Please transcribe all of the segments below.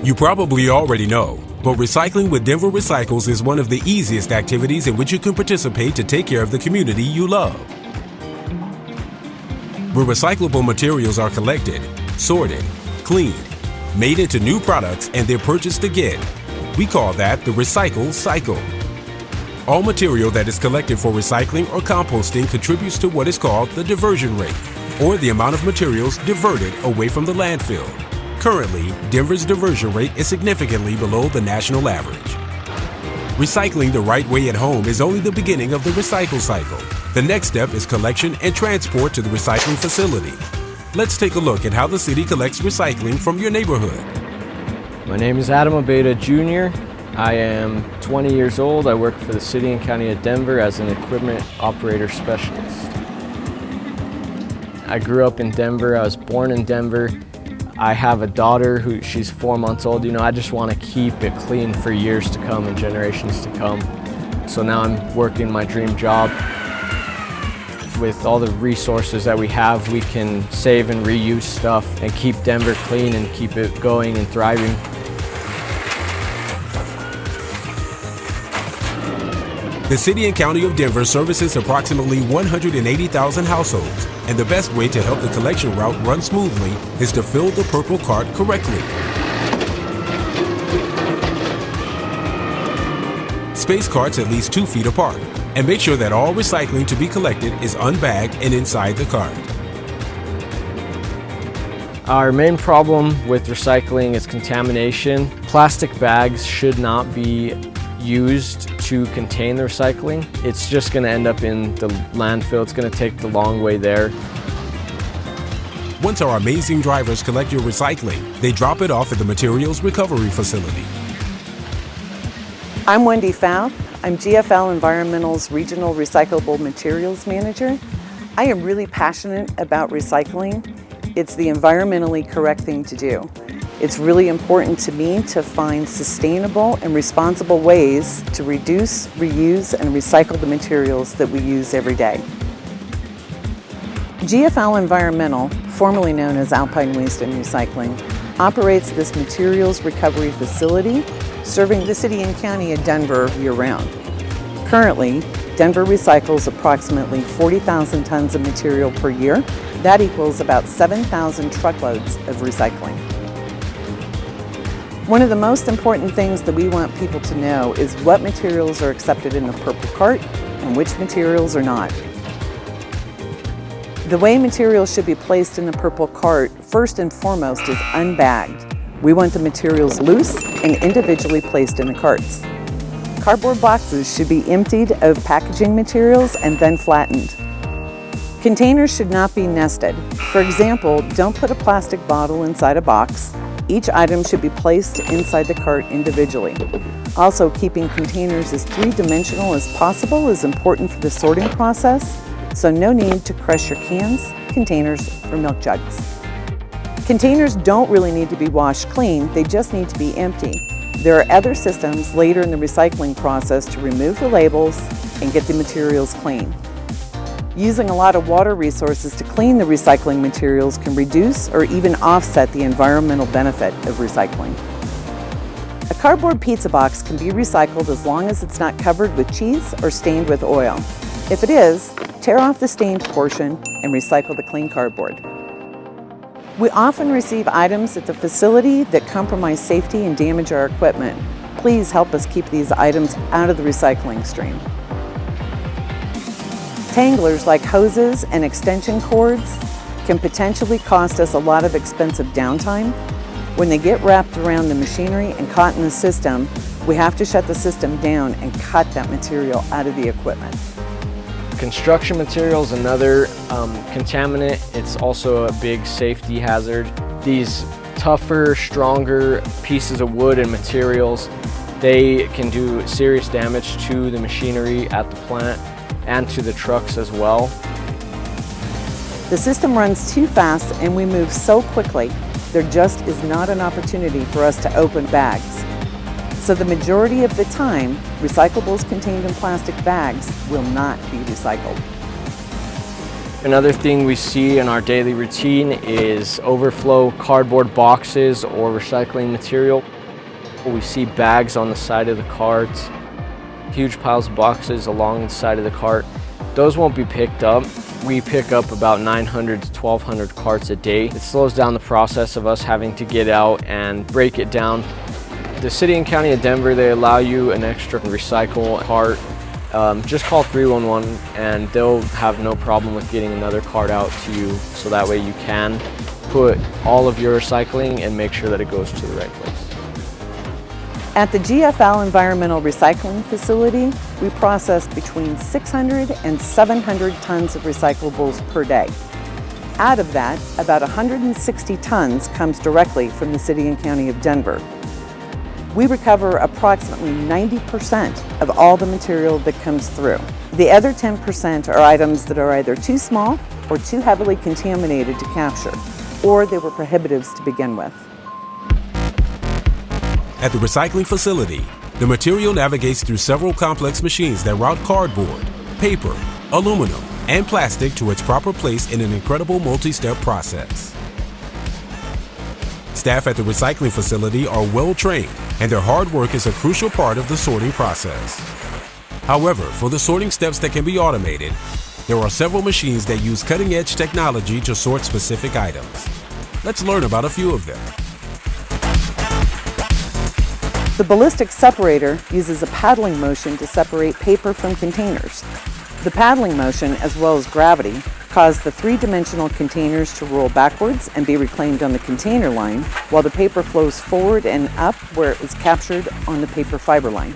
You probably already know, but recycling with Denver Recycles is one of the easiest activities in which you can participate to take care of the community you love. Where recyclable materials are collected, sorted, cleaned, made into new products, and they're purchased again, we call that the recycle cycle. All material that is collected for recycling or composting contributes to what is called the diversion rate, or the amount of materials diverted away from the landfill. Currently, Denver's diversion rate is significantly below the national average. Recycling the right way at home is only the beginning of the recycle cycle. The next step is collection and transport to the recycling facility. Let's take a look at how the city collects recycling from your neighborhood. My name is Adam Abeda Jr. I am 20 years old. I work for the City and County of Denver as an equipment operator specialist. I grew up in Denver. I was born in Denver. I have a daughter she's 4 months old. You know, I just want to keep it clean for years to come and generations to come. So now I'm working my dream job. With all the resources that we have, we can save and reuse stuff and keep Denver clean and keep it going and thriving. The City and County of Denver services approximately 180,000 households, and the best way to help the collection route run smoothly is to fill the purple cart correctly. Space carts at least 2 feet apart, and make sure that all recycling to be collected is unbagged and inside the cart. Our main problem with recycling is contamination. Plastic bags should not be used to contain the recycling. It's just going to end up in the landfill. It's going to take the long way there. Once our amazing drivers collect your recycling, they drop it off at the materials recovery facility. I'm Wendy Pfaff. I'm GFL Environmental's Regional Recyclable Materials Manager. I am really passionate about recycling. It's the environmentally correct thing to do. It's really important to me to find sustainable and responsible ways to reduce, reuse, and recycle the materials that we use every day. GFL Environmental, formerly known as Alpine Waste and Recycling, operates this materials recovery facility, serving the City and County of Denver year-round. Currently, Denver recycles approximately 40,000 tons of material per year. That equals about 7,000 truckloads of recycling. One of the most important things that we want people to know is what materials are accepted in the purple cart and which materials are not. The way materials should be placed in the purple cart, first and foremost, is unbagged. We want the materials loose and individually placed in the carts. Cardboard boxes should be emptied of packaging materials and then flattened. Containers should not be nested. For example, don't put a plastic bottle inside a box. Each item should be placed inside the cart individually. Also, keeping containers as three-dimensional as possible is important for the sorting process, so no need to crush your cans, containers, or milk jugs. Containers don't really need to be washed clean, they just need to be empty. There are other systems later in the recycling process to remove the labels and get the materials clean. Using a lot of water resources to clean the recycling materials can reduce or even offset the environmental benefit of recycling. A cardboard pizza box can be recycled as long as it's not covered with cheese or stained with oil. If it is, tear off the stained portion and recycle the clean cardboard. We often receive items at the facility that compromise safety and damage our equipment. Please help us keep these items out of the recycling stream. Tanglers like hoses and extension cords can potentially cost us a lot of expensive downtime. When they get wrapped around the machinery and caught in the system, we have to shut the system down and cut that material out of the equipment. Construction material is another contaminant. It's also a big safety hazard. These tougher, stronger pieces of wood and materials, they can do serious damage to the machinery at the plant and to the trucks as well. The system runs too fast and we move so quickly, there just is not an opportunity for us to open bags. So the majority of the time, recyclables contained in plastic bags will not be recycled. Another thing we see in our daily routine is overflow cardboard boxes or recycling material. We see bags on the side of the carts, huge piles of boxes along the side of the cart. Those won't be picked up. We pick up about 900 to 1,200 carts a day. It slows down the process of us having to get out and break it down. The City and County of Denver, they allow you an extra recycle cart. Just call 311 and they'll have no problem with getting another cart out to you, so that way you can put all of your recycling and make sure that it goes to the right place. At the GFL Environmental Recycling Facility, we process between 600 and 700 tons of recyclables per day. Out of that, about 160 tons comes directly from the City and County of Denver. We recover approximately 90% of all the material that comes through. The other 10% are items that are either too small or too heavily contaminated to capture, or they were prohibitives to begin with. At the recycling facility, the material navigates through several complex machines that route cardboard, paper, aluminum, and plastic to its proper place in an incredible multi-step process. Staff at the recycling facility are well trained, and their hard work is a crucial part of the sorting process. However, for the sorting steps that can be automated, there are several machines that use cutting-edge technology to sort specific items. Let's learn about a few of them. The ballistic separator uses a paddling motion to separate paper from containers. The paddling motion, as well as gravity, cause the three-dimensional containers to roll backwards and be reclaimed on the container line, while the paper flows forward and up where it is captured on the paper fiber line.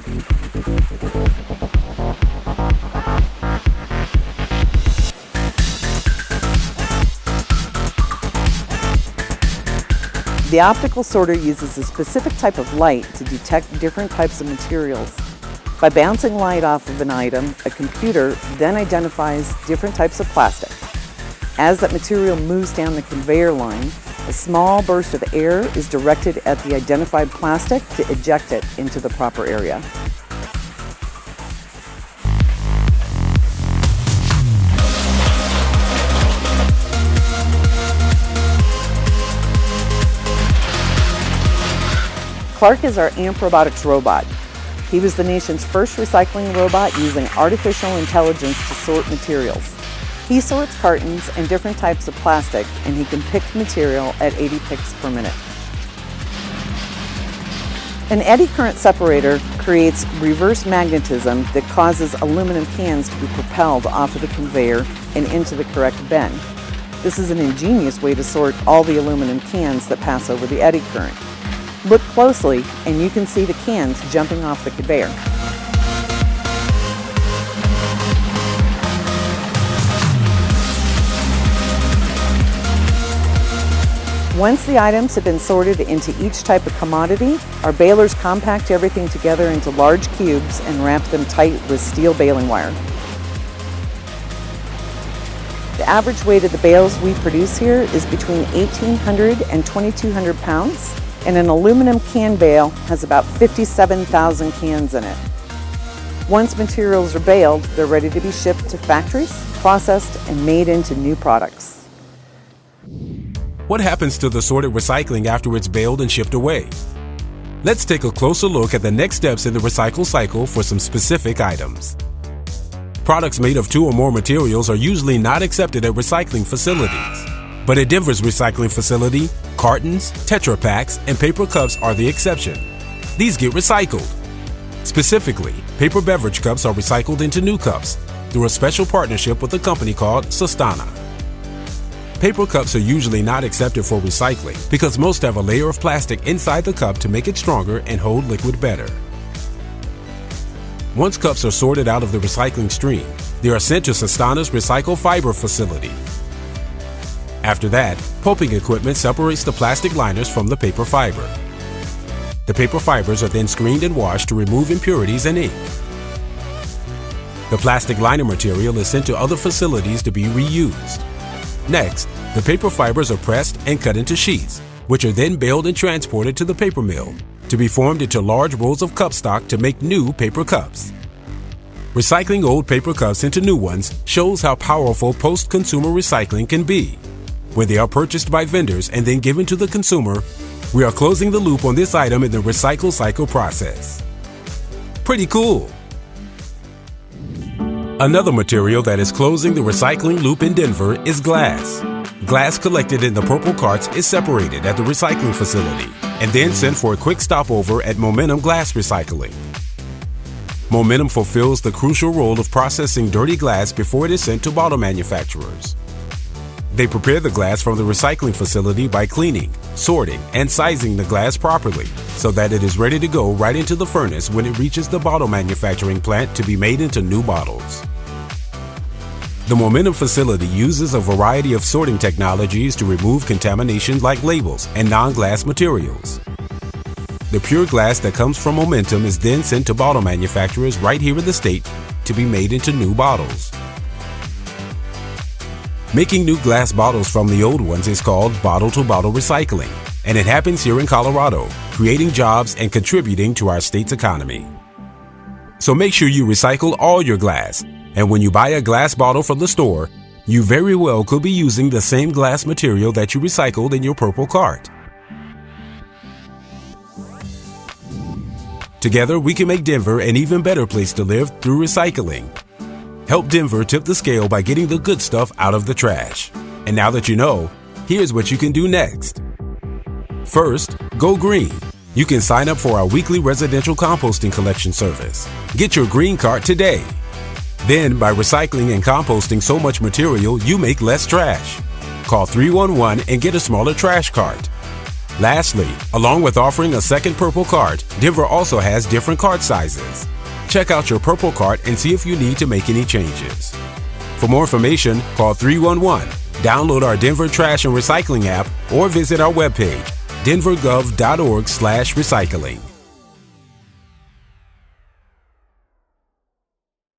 The optical sorter uses a specific type of light to detect different types of materials. By bouncing light off of an item, a computer then identifies different types of plastic. As that material moves down the conveyor line, a small burst of air is directed at the identified plastic to eject it into the proper area. Clark is our AMP Robotics robot. He was the nation's first recycling robot using artificial intelligence to sort materials. He sorts cartons and different types of plastic, and he can pick material at 80 picks per minute. An eddy current separator creates reverse magnetism that causes aluminum cans to be propelled off of the conveyor and into the correct bin. This is an ingenious way to sort all the aluminum cans that pass over the eddy current. Look closely and you can see the cans jumping off the conveyor. Once the items have been sorted into each type of commodity, our balers compact everything together into large cubes and wrap them tight with steel baling wire. The average weight of the bales we produce here is between 1,800 and 2,200 pounds. And an aluminum can bale has about 57,000 cans in it. Once materials are baled, they're ready to be shipped to factories, processed, and made into new products. What happens to the sorted recycling after it's baled and shipped away? Let's take a closer look at the next steps in the recycle cycle for some specific items. Products made of 2 or more materials are usually not accepted at recycling facilities. But at Denver's recycling facility, cartons, Tetra Paks, and paper cups are the exception. These get recycled. Specifically, paper beverage cups are recycled into new cups through a special partnership with a company called Sustana. Paper cups are usually not accepted for recycling because most have a layer of plastic inside the cup to make it stronger and hold liquid better. Once cups are sorted out of the recycling stream, they are sent to Sustana's Recycle Fiber facility. After that, pulping equipment separates the plastic liners from the paper fiber. The paper fibers are then screened and washed to remove impurities and ink. The plastic liner material is sent to other facilities to be reused. Next, the paper fibers are pressed and cut into sheets, which are then baled and transported to the paper mill to be formed into large rolls of cup stock to make new paper cups. Recycling old paper cups into new ones shows how powerful post-consumer recycling can be. When they are purchased by vendors and then given to the consumer, we are closing the loop on this item in the recycle cycle process. Pretty cool. Another material that is closing the recycling loop in Denver is glass. Glass collected in the purple carts is separated at the recycling facility and then sent for a quick stopover at Momentum Glass Recycling. Momentum fulfills the crucial role of processing dirty glass before it is sent to bottle manufacturers. They prepare the glass from the recycling facility by cleaning, sorting, and sizing the glass properly so that it is ready to go right into the furnace when it reaches the bottle manufacturing plant to be made into new bottles. The Momentum facility uses a variety of sorting technologies to remove contamination like labels and non-glass materials. The pure glass that comes from Momentum is then sent to bottle manufacturers right here in the state to be made into new bottles. Making new glass bottles from the old ones is called bottle-to-bottle recycling, and it happens here in Colorado, creating jobs and contributing to our state's economy. So make sure you recycle all your glass, and when you buy a glass bottle from the store, you very well could be using the same glass material that you recycled in your purple cart. Together, we can make Denver an even better place to live through recycling. Help Denver tip the scale by getting the good stuff out of the trash. And now that you know, here's what you can do next. First, go green. You can sign up for our weekly residential composting collection service. Get your green cart today. Then, by recycling and composting so much material, you make less trash. Call 311 and get a smaller trash cart. Lastly, along with offering a second purple cart, Denver also has different cart sizes. Check out your purple cart and see if you need to make any changes. For more information, call 311, download our Denver Trash and Recycling app, or visit our webpage, denvergov.org/recycling.